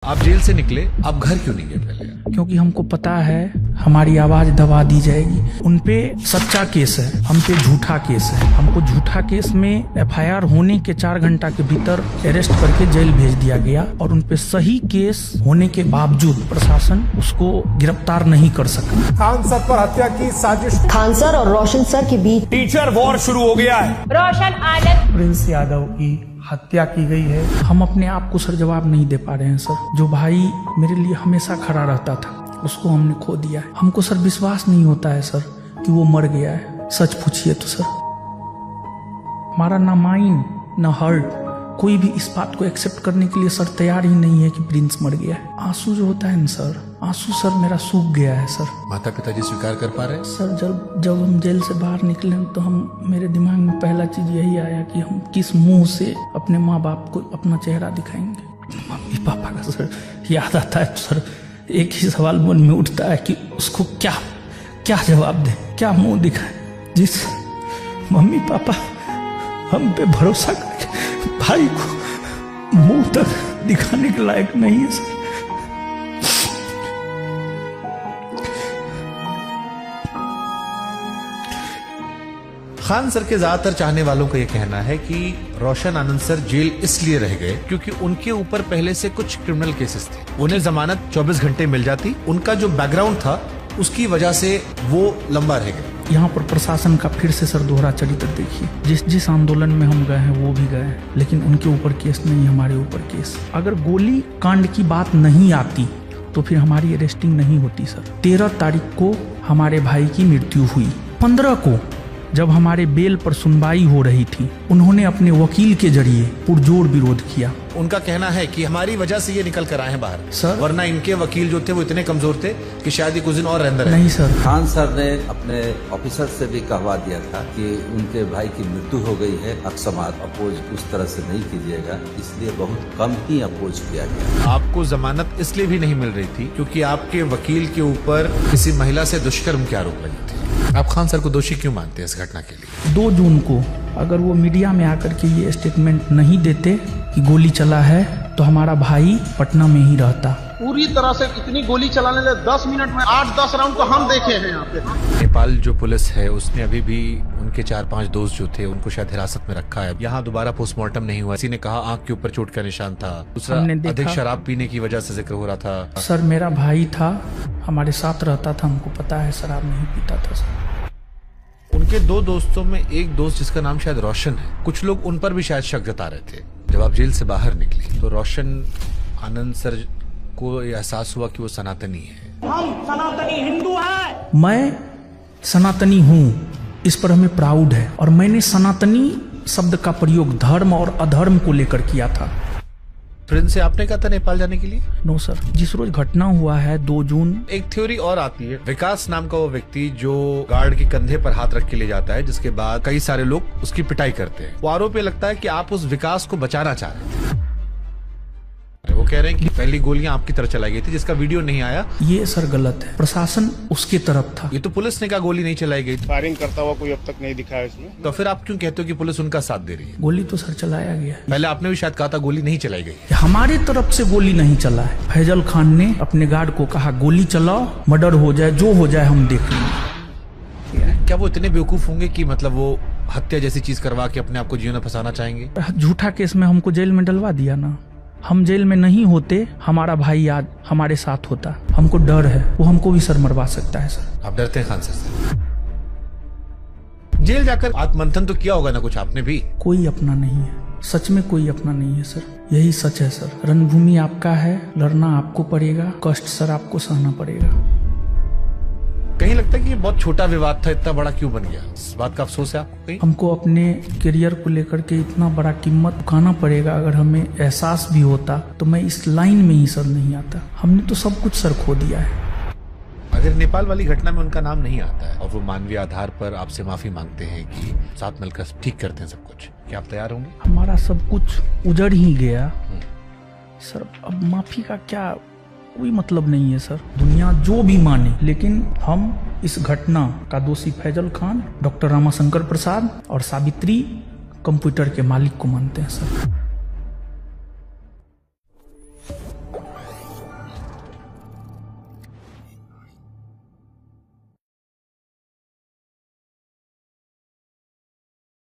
आप जेल से निकले, आप घर क्यों नहीं गए पहले? क्योंकि हमको पता है हमारी आवाज दबा दी जाएगी। उनपे सच्चा केस है, हम पे झूठा केस है। हमको झूठा केस में एफआईआर होने के 4 घंटा के भीतर अरेस्ट करके जेल भेज दिया गया और उनपे सही केस होने के बावजूद प्रशासन उसको गिरफ्तार नहीं कर सका। खान सर पर हत्या की साजिश, खान सर और रोशन सर के बीच टीचर वॉर शुरू हो गया है। रोशन आनंद प्रिंस यादव की हत्या की गई है। हम अपने आप को सर जवाब नहीं दे पा रहे हैं सर। जो भाई मेरे लिए हमेशा खड़ा रहता था उसको हमने खो दिया है। हमको सर विश्वास नहीं होता है सर कि वो मर गया है। सच पूछिए तो सर हमारा ना माइंड ना हर्ट कोई भी इस बात को एक्सेप्ट करने के लिए सर तैयार ही नहीं है कि प्रिंस मर गया है। आंसू जो होता है ना सर, आंसू सर मेरा सूख गया है सर। माता पिताजी स्वीकार कर पा रहे हैं? सर जब हम जेल से बाहर निकले तो मेरे दिमाग में पहला चीज यही आया कि हम किस मुंह से अपने माँ बाप को अपना चेहरा दिखाएंगे। मम्मी पापा का सर याद आता है तो सर एक ही सवाल मन में उठता है कि उसको क्या जवाब दें, क्या मुंह दिखाएं। जिस मम्मी पापा हम पे भरोसा करके भाई को मुंह तक दिखाने के लायक नहीं है सर। खान सर के ज्यादातर चाहने वालों का यह कहना है कि रोशन आनंद सर जेल इसलिए रह गए क्योंकि उनके ऊपर पहले से कुछ क्रिमिनल केसेस थे। उन्हें जमानत 24 घंटे मिल जाती, उनका जो बैकग्राउंड था उसकी वजह से वो लंबा रह गए। यहाँ पर प्रशासन का फिर से सर दोहरा चरित्र देखिए। जिस आंदोलन में हम गए हैं वो भी गए हैं, लेकिन उनके ऊपर केस नहीं, हमारे ऊपर केस। अगर गोली कांड की बात नहीं आती तो फिर हमारी अरेस्टिंग नहीं होती सर। 13 तारीख को हमारे भाई की मृत्यु हुई। 15 को जब हमारे बेल पर सुनवाई हो रही थी उन्होंने अपने वकील के जरिए पुरजोर विरोध किया। उनका कहना है कि हमारी वजह से ये निकल कर आए हैं बाहर सर, वरना इनके वकील जो थे वो इतने कमजोर थे कि शायद ये कुछ दिन और अंदर नहीं सर। खान सर ने अपने ऑफिसर से भी कहवा दिया था कि उनके भाई की मृत्यु हो गई है, अब समाज अपोज उस तरह से नहीं कीजिएगा, इसलिए बहुत कम ही अपोज किया गया। आपको जमानत इसलिए भी नहीं मिल रही थी क्योंकि आपके वकील के ऊपर किसी महिला से दुष्कर्म के आरोप लगे थे। आप खान सर को दोषी क्यों मानते हैं इस घटना के लिए? 2 जून को अगर वो मीडिया में आकर के ये स्टेटमेंट नहीं देते कि गोली चला है तो हमारा भाई पटना में ही रहता। पूरी तरह से इतनी गोली चलाने लगे 10 मिनट में 8-10 राउंड तो हम देखे हैं यहाँ पे। नेपाल जो पुलिस है उसने अभी भी उनके 4-5 दोस्त जो थे उनको शायद हिरासत में रखा है। यहाँ दोबारा पोस्टमार्टम नहीं हुआ। किसी ने कहा आंख के ऊपर चोट का निशान था, दूसरा अधिक शराब पीने की वजह से जिक्र हो रहा था। सर मेरा भाई था, हमारे साथ रहता था, हमको पता है शराब नहीं पीता था सर। उनके 2 दोस्तों में एक दोस्त जिसका नाम शायद रोशन है, कुछ लोग उन पर भी शायद शक जता रहे थे। जब आप जेल से बाहर निकले तो रोशन आनंद सर को एहसास हुआ कि वो सनातनी है। हम सनातनी हिंदू हैं। मैं सनातनी हूँ, इस पर हमें प्राउड है। और मैंने सनातनी शब्द का प्रयोग धर्म और अधर्म को लेकर किया था। प्रिंस से आपने कहा था नेपाल जाने के लिए? नो सर, जिस रोज घटना हुआ है 2 जून। एक थ्योरी और आती है, विकास नाम का वो व्यक्ति जो गार्ड के कंधे पर हाथ रख के ले जाता है, जिसके बाद कई सारे लोग उसकी पिटाई करते हैं। वो आरोप ये लगता है कि आप उस विकास को बचाना चाह रहे थे। वो कह रहे हैं कि पहली गोलियां आपकी तरफ चलाई गई थी जिसका वीडियो नहीं आया। ये सर गलत है, प्रशासन उसके तरफ था। ये तो पुलिस ने कहा गोली नहीं चलाई गई। फायरिंग करता हुआ कोई अब तक नहीं दिखा है इसमें। तो फिर आप क्यों कहते हो कि पुलिस उनका साथ दे रही है? गोली तो सर चलाया गया है। पहले आपने भी शायद कहा था गोली नहीं चलाई गई। हमारी तरफ से गोली नहीं चला है। फैजल खान ने अपने गार्ड को कहा गोली चलाओ, मर्डर हो जाए, जो हो जाए हम देख लेंगे। क्या वो इतने बेवकूफ होंगे कि मतलब वो हत्या जैसी चीज करवा के अपने आप को जीवन में फंसाना चाहेंगे? झूठा केस में हमको जेल में डलवा दिया ना। हम जेल में नहीं होते, हमारा भाई आज हमारे साथ होता। हमको डर है, वो हमको भी सर मरवा सकता है सर। आप डरते हैं खान सर से? जेल जाकर आत्ममंथन तो किया होगा ना कुछ आपने भी? कोई अपना नहीं है, सच में कोई अपना नहीं है सर। यही सच है सर। रणभूमि आपका है, लड़ना आपको पड़ेगा, कष्ट सर आपको सहना पड़ेगा। कहीं लगता है कि ये बहुत छोटा विवाद था, इतना बड़ा क्यों बन गया? इस बात का अफसोस है आपको? कहीं हमको अपने करियर को लेकर के इतना बड़ा कीमत चुकाना पड़ेगा। अगर हमें एहसास भी होता तो मैं इस लाइन में ही सर नहीं आता। हमने तो सब कुछ सर खो दिया है। अगर नेपाल वाली घटना में उनका नाम नहीं आता है और वो मानवीय आधार पर आपसे माफी मांगते हैं कि साथ मिलकर ठीक करते हैं सब कुछ, क्या आप तैयार होंगे? हमारा सब कुछ उजड़ ही गया सर, अब माफी का क्या कोई मतलब नहीं है सर। दुनिया जो भी माने, लेकिन हम इस घटना का दोषी फैजल खान, डॉक्टर रामाशंकर प्रसाद और सावित्री कंप्यूटर के मालिक को मानते हैं सर।